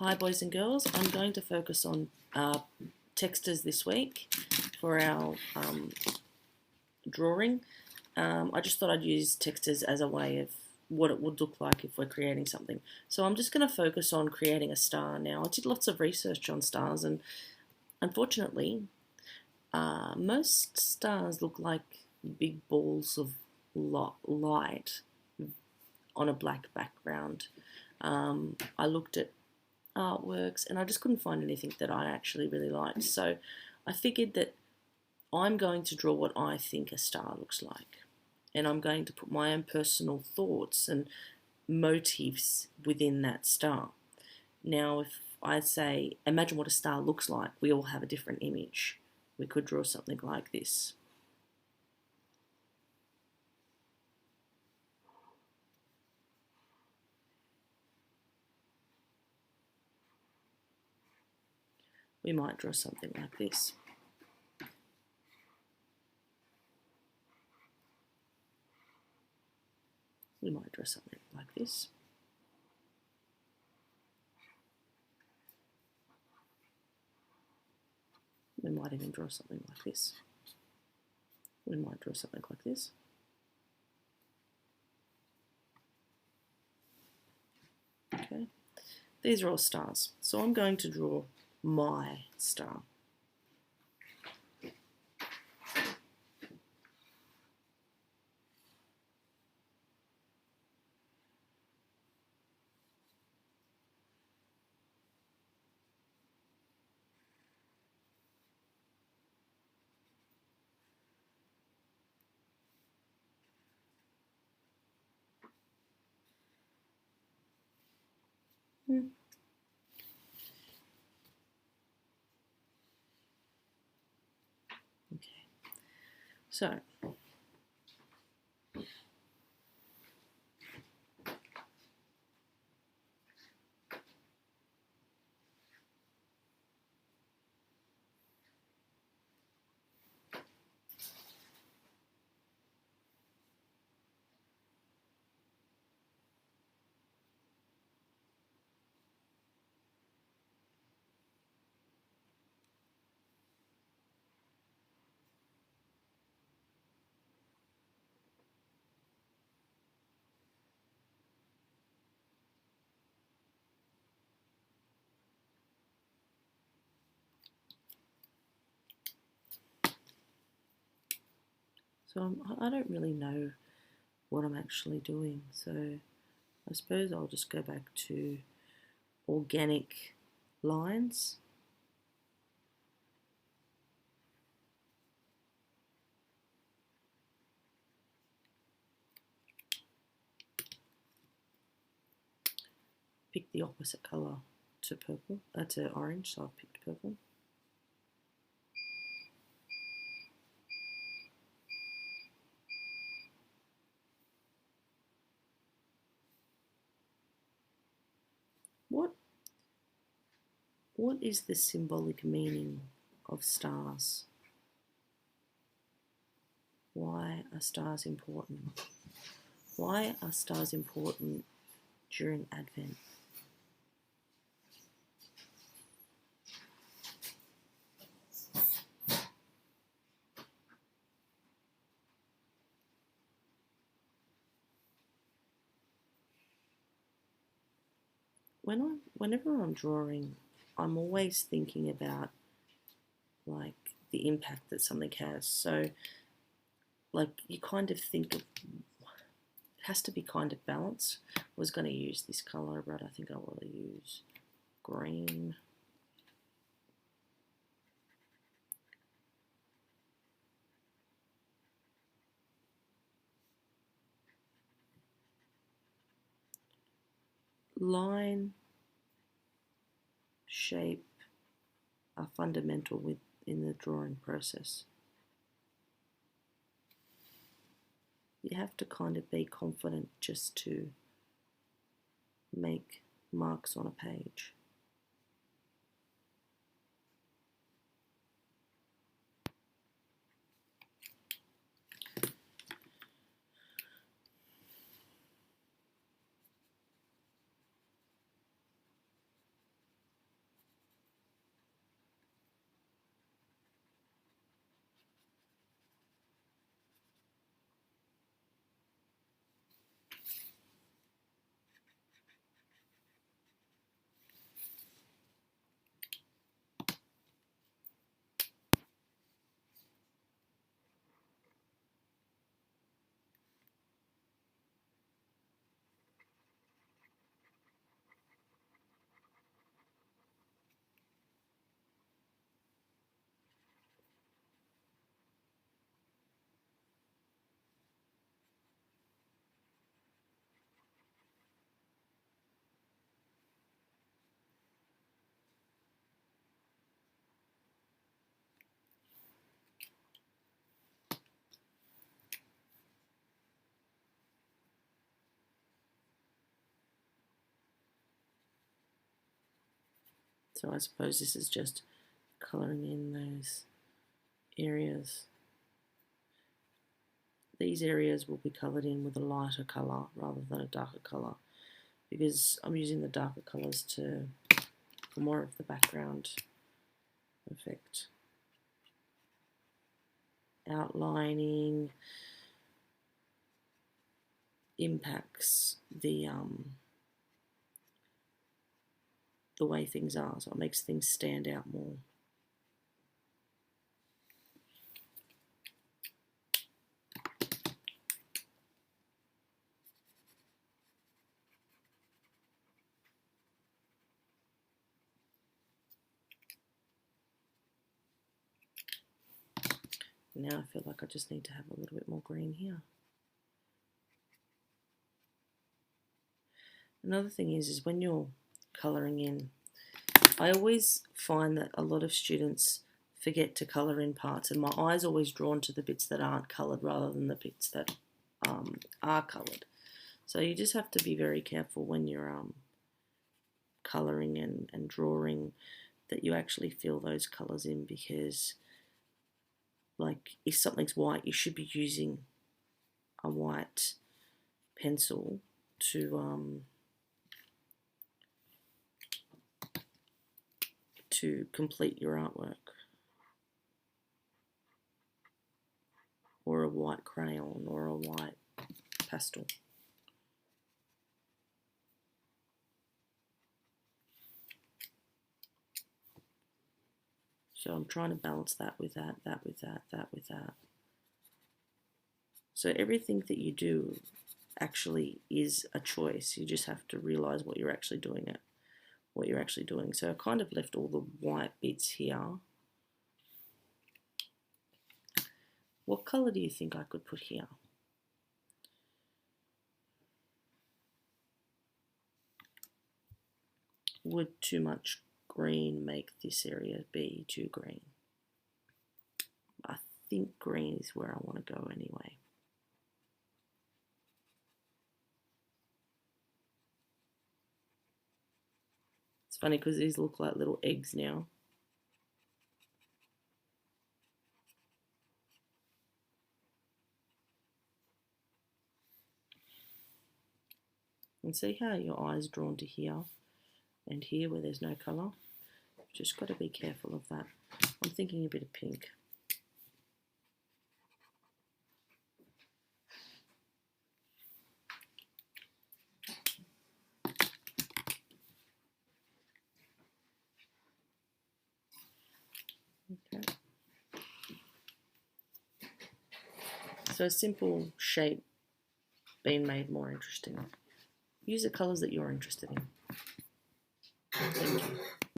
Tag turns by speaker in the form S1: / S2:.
S1: Hi boys and girls, I'm going to focus on texters this week for our drawing. I just thought I'd use texters as a way of what it would look like if we're creating something. So I'm just going to focus on creating a star now. I did lots of research on stars and unfortunately most stars look like big balls of light on a black background. I looked at artworks and I just couldn't find anything that I actually really liked. So I figured that I'm going to draw what I think a star looks like, and I'm going to put my own personal thoughts and motifs within that star. Now if I say imagine what a star looks like, we all have a different image. We could draw something like this. We might draw something like this. We might draw something like this. We might even draw something like this. We might draw something like this. Okay, these are all stars. So I'm going to draw my star. Okay, so I don't really know what I'm actually doing, so I suppose I'll just go back to organic lines. Pick the opposite colour to purple, to orange, so I've picked purple. What is the symbolic meaning of stars? Why are stars important? Why are stars important during Advent? Whenever I'm drawing, I'm always thinking about like the impact that something has. So like you kind of think of, it has to be kind of balanced. I was going to use this colour, but I think I want to use green. Line, shape are fundamental within the drawing process. You have to kind of be confident just to make marks on a page. So I suppose this is just colouring in those areas. These areas will be coloured in with a lighter colour rather than a darker colour, because I'm using the darker colours for more of the background effect. Outlining impacts the way things are, so it makes things stand out more. Now I feel like I just need to have a little bit more green here. Another thing is when you're colouring in, I always find that a lot of students forget to colour in parts, and my eye's always drawn to the bits that aren't coloured rather than the bits that are coloured. So you just have to be very careful when you're colouring and drawing that you actually fill those colours in, because like if something's white, you should be using a white pencil to complete your artwork, or a white crayon or a white pastel. So I'm trying to balance that with that, that with that, that with that. So everything that you do actually is a choice. You just have to realise what you're actually doing. So I kind of left all the white bits here. What colour do you think I could put here? Would too much green make this area be too green? I think green is where I want to go anyway. It's funny because these look like little eggs now. And see how your eye's drawn to here and here where there's no colour? Just got to be careful of that. I'm thinking a bit of pink. Okay. So a simple shape being made more interesting. Use the colours that you're interested in. Thank you.